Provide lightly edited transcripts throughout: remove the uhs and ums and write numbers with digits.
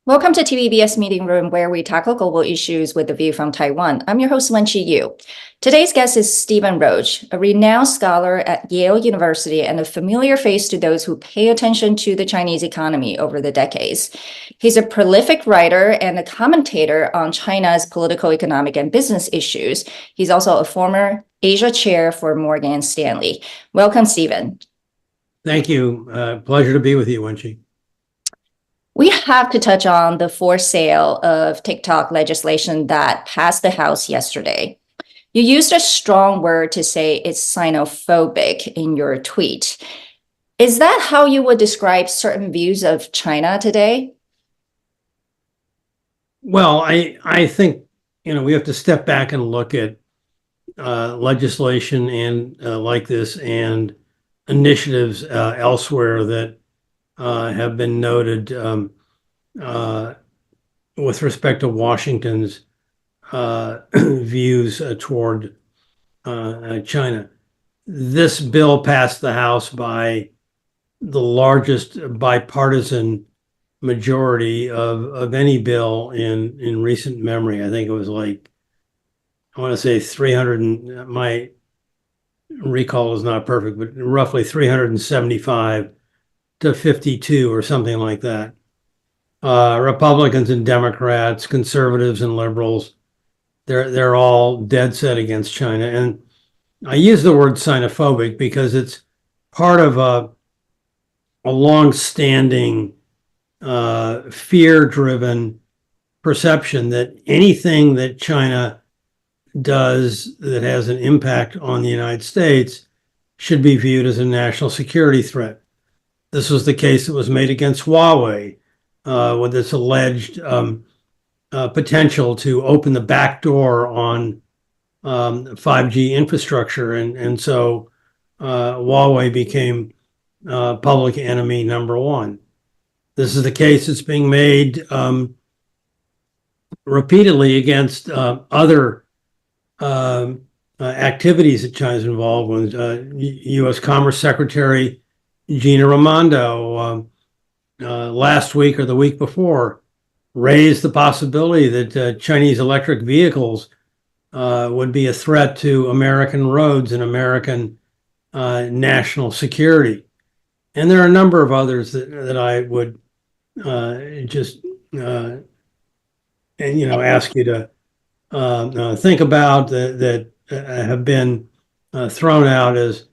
Welcome to TVBS Meeting Room, where we tackle global issues with a view from Taiwan. I'm your host, Wenqi Yu. Today's guest is Stephen Roach, a renowned scholar at Yale University and a familiar face to those who pay attention to the Chinese economy over the decades. He's a prolific writer and a commentator on China's political, economic, and business issues. He's also a former Asia chair for Morgan Stanley. Welcome, Stephen. Thank you. Pleasure to be with you, Wenqi. We have to touch on the for sale of TikTok legislation that passed the House yesterday. You used a strong word to say it's xenophobic in your tweet. Is that how you would describe certain views of China today? Well, I think, we have to step back and look at legislation and like this and initiatives elsewhere that have been noted with respect to Washington's views toward China. This bill passed the House by the largest bipartisan majority of any bill in recent memory. I think it was like, I want to say 300, and my recall is not perfect, but roughly 375 to 52 or something like that. Republicans and Democrats, conservatives and liberals, they're all dead set against China. And I use the word xenophobic because it's part of a long-standing fear-driven perception that anything that China does that has an impact on the United States should be viewed as a national security threat. This was the case that was made against Huawei with its alleged potential to open the back door on 5G infrastructure. And so Huawei became public enemy number one. This is the case that's being made repeatedly against other activities that China's involved with. U.S. Commerce Secretary Gina Raimondo last week or the week before raised the possibility that Chinese electric vehicles would be a threat to American roads and American national security. And there are a number of others that I would ask you to think about that have been thrown out as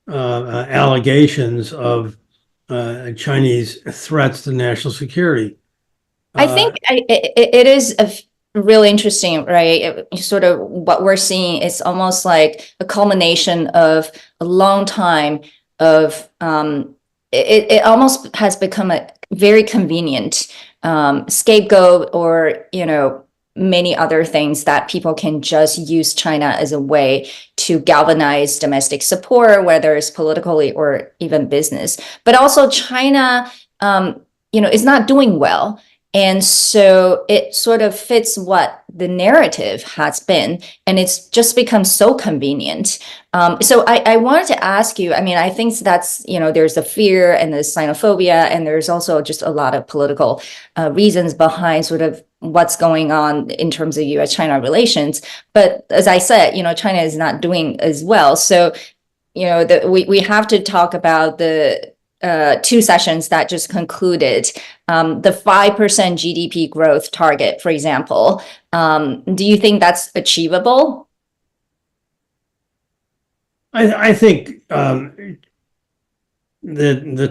allegations of Chinese threats to national security. I think it is really interesting, right? Sort of what we're seeing is almost like a culmination of a long time of it almost has become a very convenient scapegoat or, many other things that people can just use China as a way to galvanize domestic support, whether it's politically or even business. But also China, is not doing well. And so it sort of fits what the narrative has been, and it's just become so convenient. So I wanted to ask you, I think that's, there's the fear and the xenophobia, and there's also just a lot of political reasons behind sort of what's going on in terms of U.S.-China relations. But as I said, China is not doing as well. So, we have to talk about the two sessions that just concluded, the 5% GDP growth target, for example. Do you think that's achievable? I think the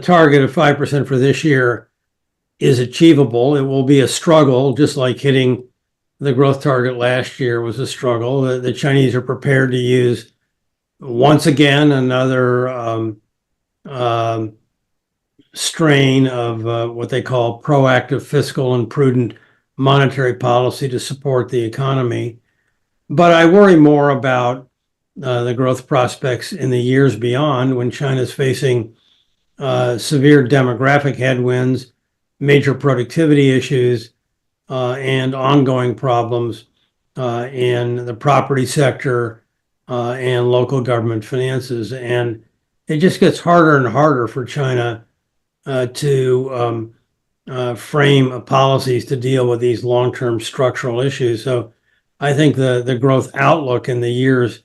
target of 5% for this year is achievable. It will be a struggle, just like hitting the growth target last year was a struggle. The Chinese are prepared to use, once again, another strain of what they call proactive fiscal and prudent monetary policy to support the economy. But I worry more about the growth prospects in the years beyond, when China's facing severe demographic headwinds, major productivity issues, and ongoing problems in the property sector and local government finances. And it just gets harder and harder for China to frame of policies to deal with these long-term structural issues. So I think the growth outlook in the years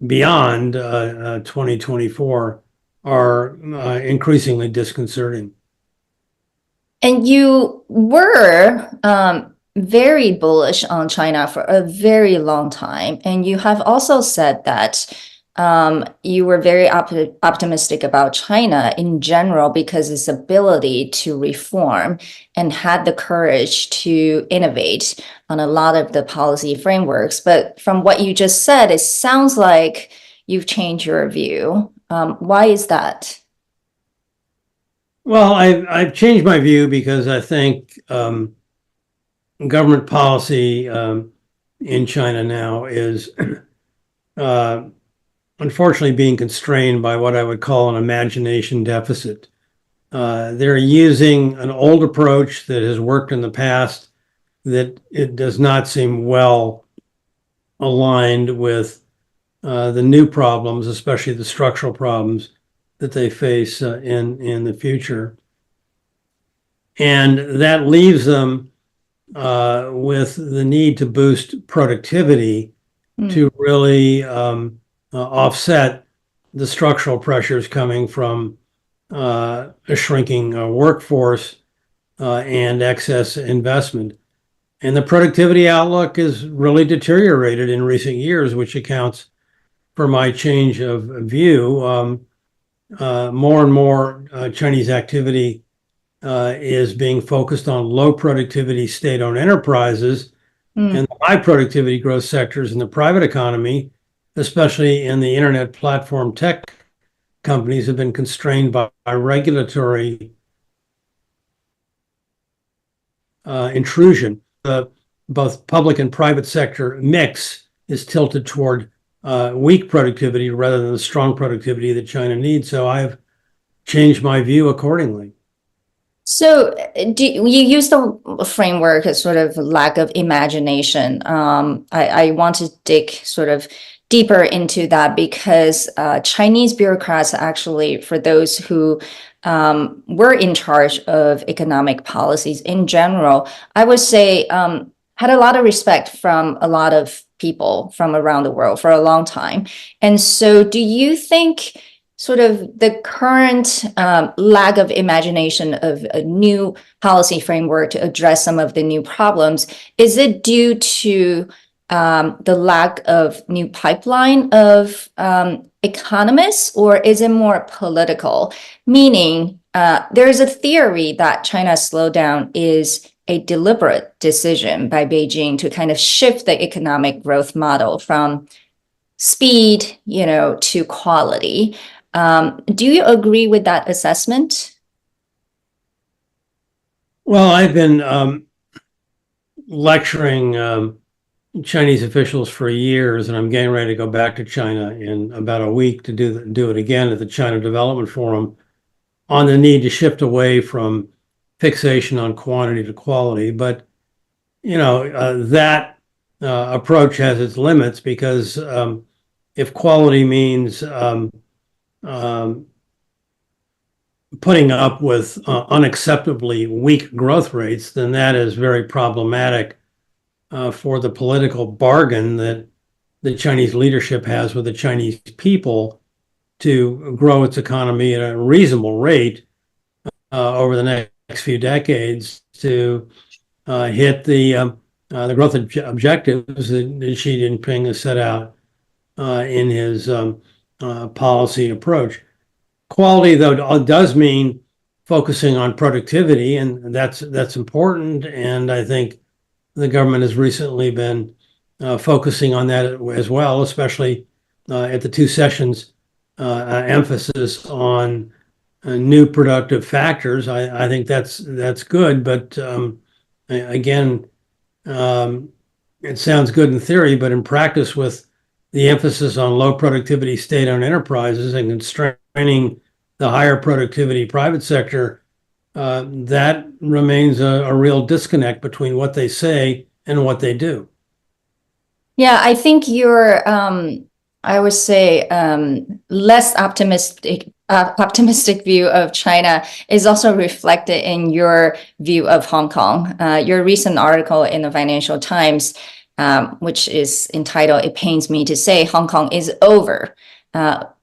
beyond 2024 are increasingly disconcerting. And you were very bullish on China for a very long time. And you have also said that you were very optimistic about China in general because its ability to reform and had the courage to innovate on a lot of the policy frameworks. But from what you just said, it sounds like you've changed your view. Why is that? Well, I've changed my view because I think government policy in China now is unfortunately being constrained by what I would call an imagination deficit. They're using an old approach that has worked in the past that it does not seem well aligned with the new problems, especially the structural problems that they face in the future. And that leaves them with the need to boost productivity to really offset the structural pressures coming from a shrinking workforce and excess investment. And the productivity outlook is really deteriorated in recent years, which accounts for my change of view. More and more Chinese activity is being focused on low productivity state-owned enterprises and the high productivity growth sectors in the private economy, especially in the internet platform tech companies, have been constrained by regulatory intrusion. Both public and private sector mix is tilted toward weak productivity rather than the strong productivity that China needs. So I've changed my view accordingly. So you use the framework as sort of lack of imagination. I want to dig sort of deeper into that because Chinese bureaucrats actually, for those who were in charge of economic policies in general, I would say had a lot of respect from a lot of people from around the world for a long time. And so do you think sort of the current lack of imagination of a new policy framework to address some of the new problems, is it due to the lack of new pipeline of economists, or is it more political? Meaning there is a theory that China's slowdown is a deliberate decision by Beijing to kind of shift the economic growth model from speed, to quality. Do you agree with that assessment? Well, I've been lecturing Chinese officials for years, and I'm getting ready to go back to China in about a week to do it again at the China Development Forum on the need to shift away from fixation on quantity to quality. But that approach has its limits because if quality means putting up with unacceptably weak growth rates, then that is very problematic for the political bargain that the Chinese leadership has with the Chinese people to grow its economy at a reasonable rate over the next few decades to hit the growth objectives that Xi Jinping has set out in his policy approach. Quality, though, does mean focusing on productivity, and that's important. And I think the government has recently been focusing on that as well, especially at the two sessions emphasis on new productive factors. I think that's good, but again, it sounds good in theory, but in practice, with the emphasis on low productivity state-owned enterprises and constraining the higher productivity private sector, that remains a real disconnect between what they say and what they do. Yeah, I think you're, I would say, less optimistic optimistic view of China is also reflected in your view of Hong Kong. Your recent article in the Financial Times, which is entitled "It Pains Me to Say Hong Kong is Over,"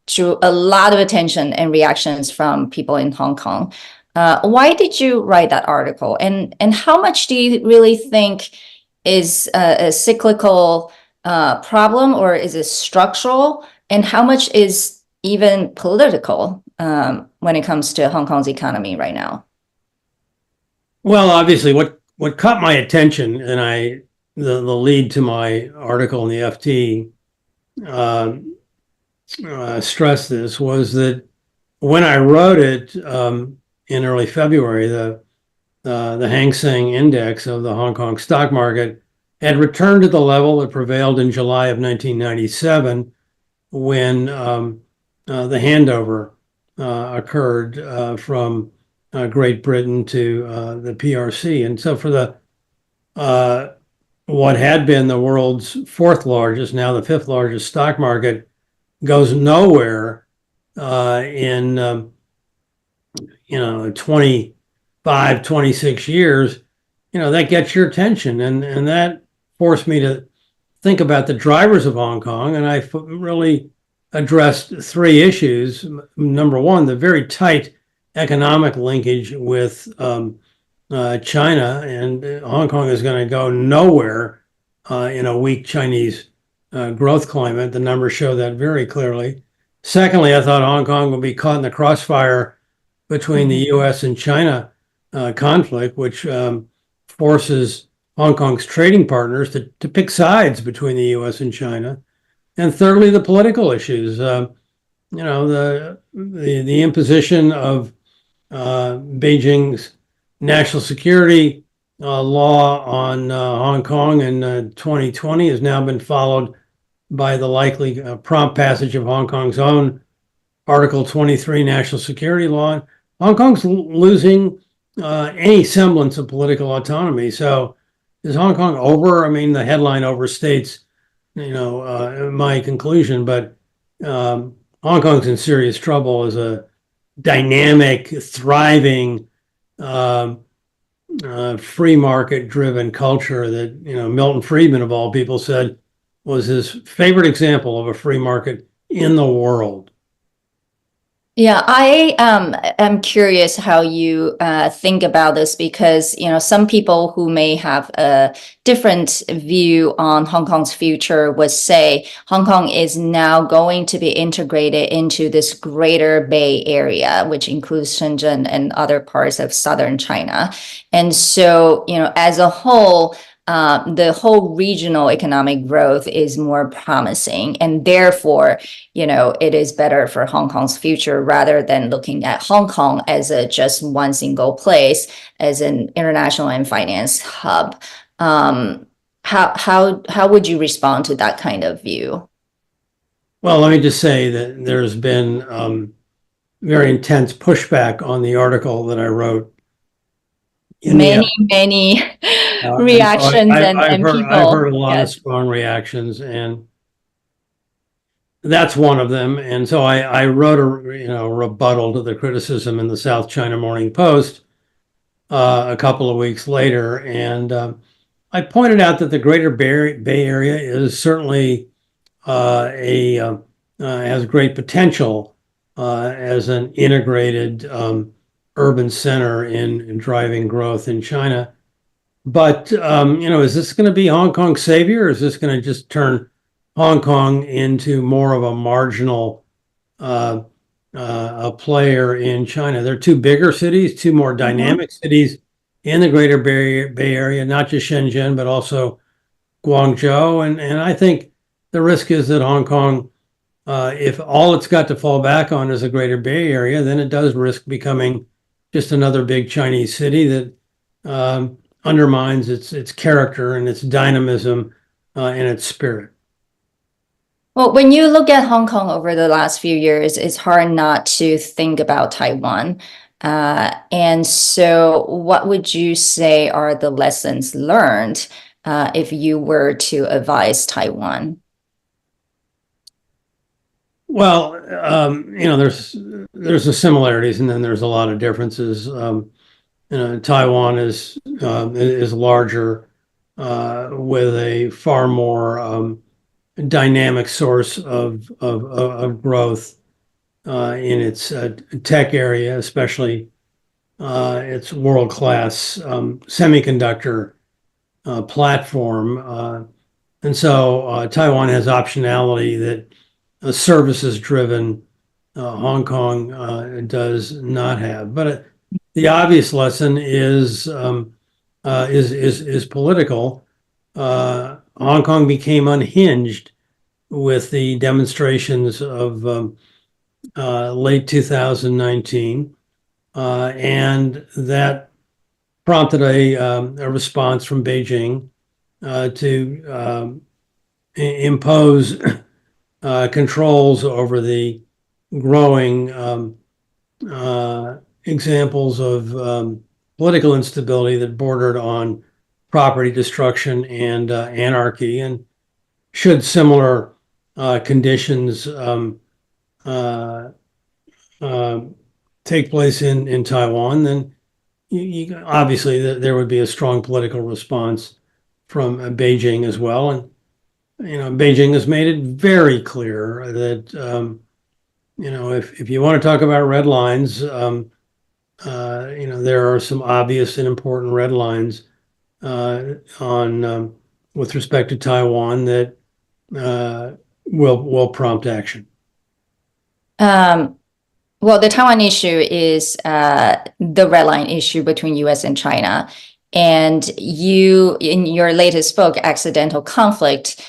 drew a lot of attention and reactions from people in Hong Kong. Why did you write that article? And how much do you really think is a cyclical problem, or is it structural? And how much is even political when it comes to Hong Kong's economy right now? Well, obviously, what caught my attention, and the lead to my article in the FT stressed this, was that when I wrote it in early February, the Hang Seng Index of the Hong Kong stock market had returned to the level that prevailed in July of 1997, when the handover occurred from Great Britain to the PRC. And so for the what had been the world's fourth largest, now the fifth largest stock market, goes nowhere in 25, 26 years, that gets your attention. And that forced me to think about the drivers of Hong Kong. And I really addressed three issues. Number one, the very tight economic linkage with China, and Hong Kong is going to go nowhere in a weak Chinese growth climate. The numbers show that very clearly. Secondly, I thought Hong Kong will be caught in the crossfire between the U.S. and China conflict, which forces Hong Kong's trading partners to pick sides between the U.S. and China. And thirdly, the political issues. The imposition of Beijing's national security law on Hong Kong in 2020 has now been followed by the likely prompt passage of Hong Kong's own Article 23 national security law. Hong Kong's losing any semblance of political autonomy. So is Hong Kong over? I mean, the headline overstates, my conclusion, but Hong Kong's in serious trouble as a dynamic, thriving, free market driven culture that, Milton Friedman of all people said was his favorite example of a free market in the world. Yeah, I am curious how you think about this, because, some people who may have a different view on Hong Kong's future would say Hong Kong is now going to be integrated into this greater Bay Area, which includes Shenzhen and other parts of southern China. And so, as a whole, the whole regional economic growth is more promising, and therefore, it is better for Hong Kong's future, rather than looking at Hong Kong as just one single place, as an international and finance hub. How would you respond to that kind of view? Well, let me just say that there's been very intense pushback on the article that I wrote. Many reactions and people. I've heard a lot of strong reactions, and that's one of them. And so I wrote a rebuttal to the criticism in the South China Morning Post a couple of weeks later, and I pointed out that the Greater Bay Area is certainly has great potential as an integrated urban center in driving growth in China. But, is this going to be Hong Kong's savior, or is this going to just turn Hong Kong into more of a marginal a player in China? There are two bigger cities, two more dynamic cities in the Greater Bay Area, not just Shenzhen, but also Guangzhou. And I think the risk is that Hong Kong, if all it's got to fall back on is the Greater Bay Area, then it does risk becoming just another big Chinese city that undermines its character and its dynamism and its spirit. Well, when you look at Hong Kong over the last few years, it's hard not to think about Taiwan. And so what would you say are the lessons learned if you were to advise Taiwan? Well, there's there's the similarities, and then there's a lot of differences. Taiwan is larger, with a far more dynamic source of growth in its tech area, especially its world-class semiconductor platform. And so Taiwan has optionality that a services-driven Hong Kong does not have. But the obvious lesson is political. Hong Kong became unhinged with the demonstrations of late 2019, and that prompted a response from Beijing to impose controls over the growing examples of political instability that bordered on property destruction and anarchy. And should similar conditions take place in Taiwan, then obviously there would be a strong political response from Beijing as well. And Beijing has made it very clear that if you want to talk about red lines, there are some obvious and important red lines on with respect to Taiwan that will prompt action. Well, the Taiwan issue is the red line issue between U.S. and China. And you, in your latest book, Accidental Conflict,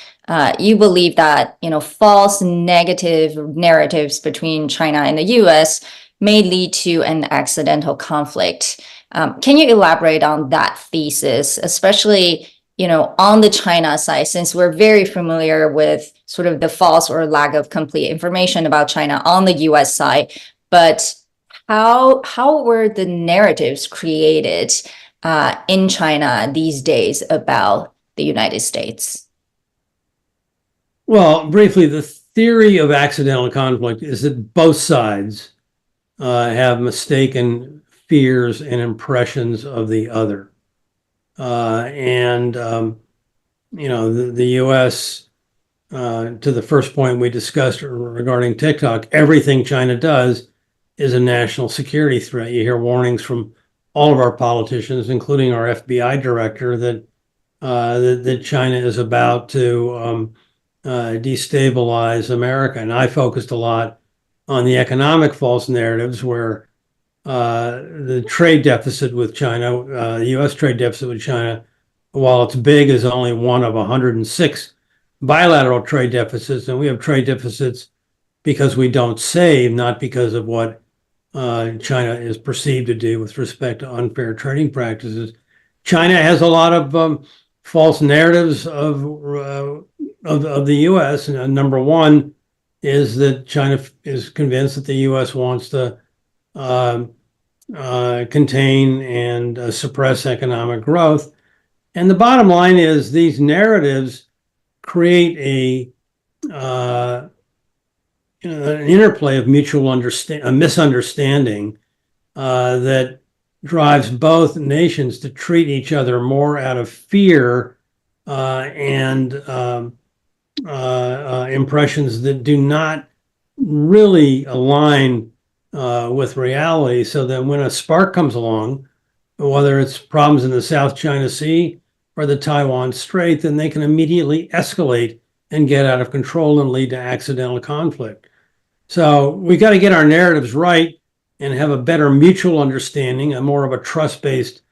you believe that, false negative narratives between China and the U.S. may lead to an accidental conflict. Can you elaborate on that thesis, especially, on the China side, since we're very familiar with sort of the false or lack of complete information about China on the U.S. side, but how were the narratives created in China these days about the United States? Well, briefly, the theory of accidental conflict is that both sides have mistaken fears and impressions of the other. The U.S., to the first point we discussed regarding TikTok, everything China does is a national security threat. You hear warnings from all of our politicians, including our FBI director, that China is about to destabilize America. And I focused a lot on the economic false narratives where the trade deficit with China, the U.S. trade deficit with China, while it's big, is only one of 106 bilateral trade deficits. And we have trade deficits because we don't save, not because of what China is perceived to do with respect to unfair trading practices. China has a lot of false narratives of the U.S. And number one is that China is convinced that the U.S. wants to contain and suppress economic growth. And the bottom line is these narratives create an interplay of mutual misunderstanding that drives both nations to treat each other more out of fear and impressions that do not really align with reality, so that when a spark comes along, whether it's problems in the South China Sea or the Taiwan Strait, then they can immediately escalate and get out of control and lead to accidental conflict. So we got to get our narratives right and have a better mutual understanding, a more of a trust-based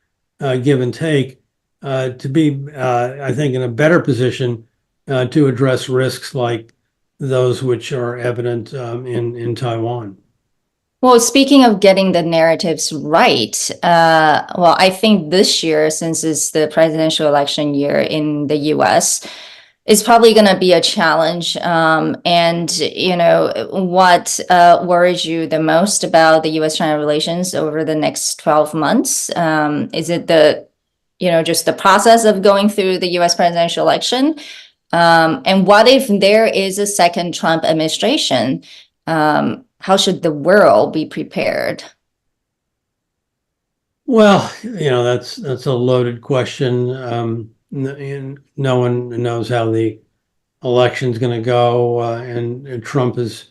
give and take, to be, I think, in a better position to address risks like those which are evident in Taiwan. Well, speaking of getting the narratives right, I think this year, since it's the presidential election year in the U.S., it's probably going to be a challenge. What worries you the most about the U.S.-China relations over the next 12 months? Is it just the process of going through the U.S. presidential election? And what if there is a second Trump administration? how should the world be prepared? Well, that's a loaded question. And no one knows how the election's going to go, and Trump has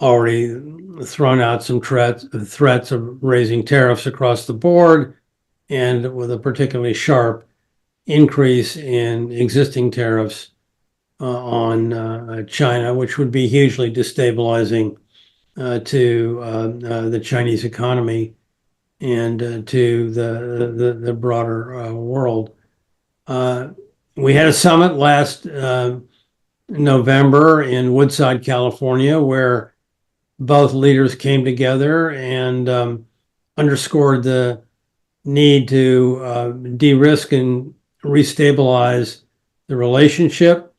already thrown out some threats of raising tariffs across the board, and with a particularly sharp increase in existing tariffs on China, which would be hugely destabilizing to the Chinese economy and to the broader world. We had a summit last November in Woodside, California, where both leaders came together and underscored the need to de-risk and restabilize the relationship.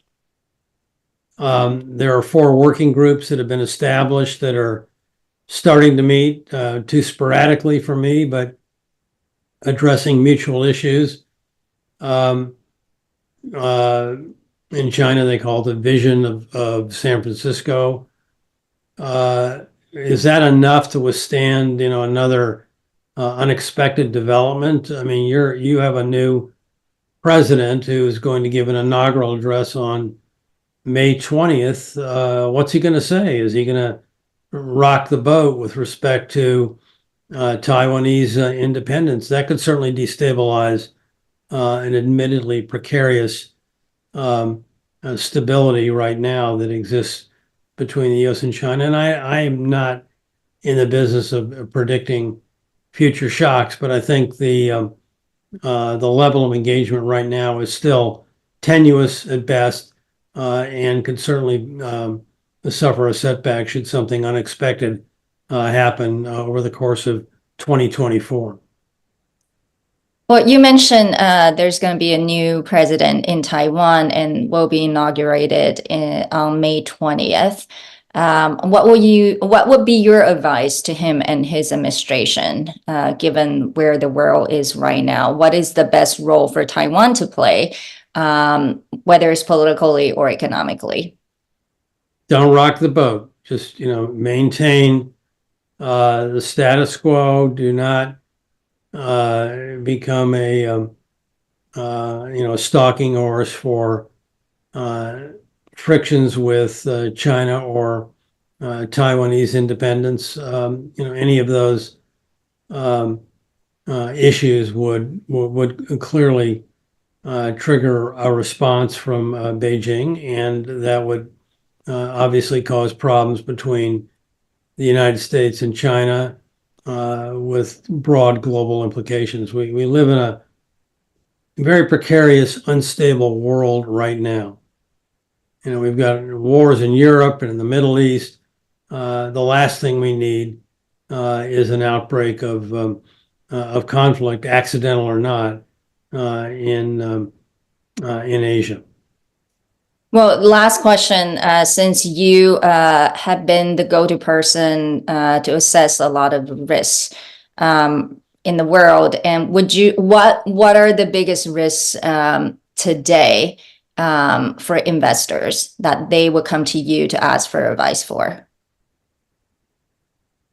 There are 4 working groups that have been established that are starting to meet too sporadically for me, but addressing mutual issues. In China, they call it the vision of San Francisco. Is that enough to withstand, another unexpected development? I mean, you have a new president who is going to give an inaugural address on May 20th. What's he going to say? Is he going to rock the boat with respect to Taiwanese independence? That could certainly destabilize an admittedly precarious stability right now that exists between the U.S. and China. And I am not in the business of predicting future shocks, but I think the level of engagement right now is still tenuous at best, and could certainly suffer a setback should something unexpected happen over the course of 2024. Well, you mentioned there's going to be a new president in Taiwan and will be inaugurated on May 20th. What would be your advice to him and his administration, given where the world is right now? What is the best role for Taiwan to play, whether it's politically or economically? Don't rock the boat. Just, maintain the status quo. Do not become a stalking horse for frictions with China or Taiwanese independence. Any of those issues would clearly trigger a response from Beijing, and that would obviously cause problems between the United States and China, with broad global implications. We live in a very precarious, unstable world right now. We've got wars in Europe and in the Middle East. The last thing we need is an outbreak of conflict, accidental or not, in Asia. Well, last question, since you have been the go-to person to assess a lot of risks in the world, and what are the biggest risks today for investors that they would come to you to ask for advice for?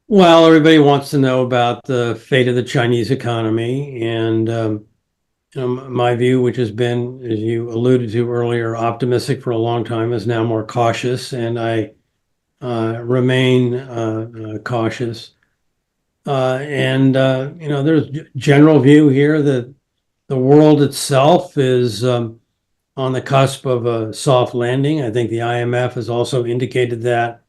Well, everybody wants to know about the fate of the Chinese economy, and my view, which has been, as you alluded to earlier, optimistic for a long time, is now more cautious, and I remain cautious. There's general view here that the world itself is on the cusp of a soft landing. I think the IMF has also indicated that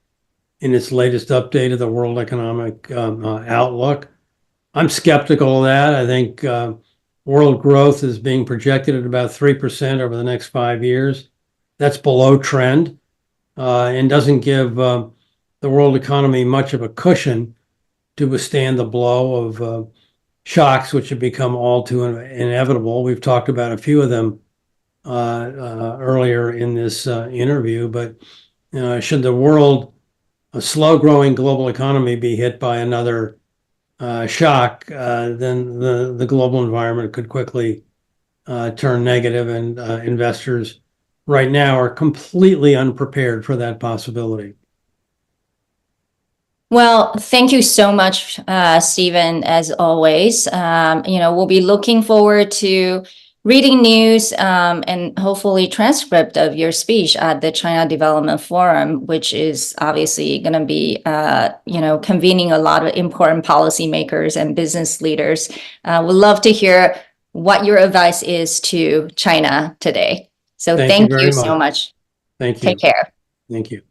in its latest update of the World Economic Outlook. I'm skeptical of that. I think world growth is being projected at about 3% over the next 5 years. That's below trend, and doesn't give the world economy much of a cushion to withstand the blow of shocks, which have become all too inevitable. We've talked about a few of them earlier in this interview, but should a slow-growing global economy be hit by another shock, then the global environment could quickly turn negative, and investors right now are completely unprepared for that possibility. Well, thank you so much, Stephen, as always. We'll be looking forward to reading news and hopefully transcript of your speech at the China Development Forum, which is obviously going to be, convening a lot of important policymakers and business leaders. We'd love to hear what your advice is to China today. So thank you so much. Thank you. Take care. Thank you.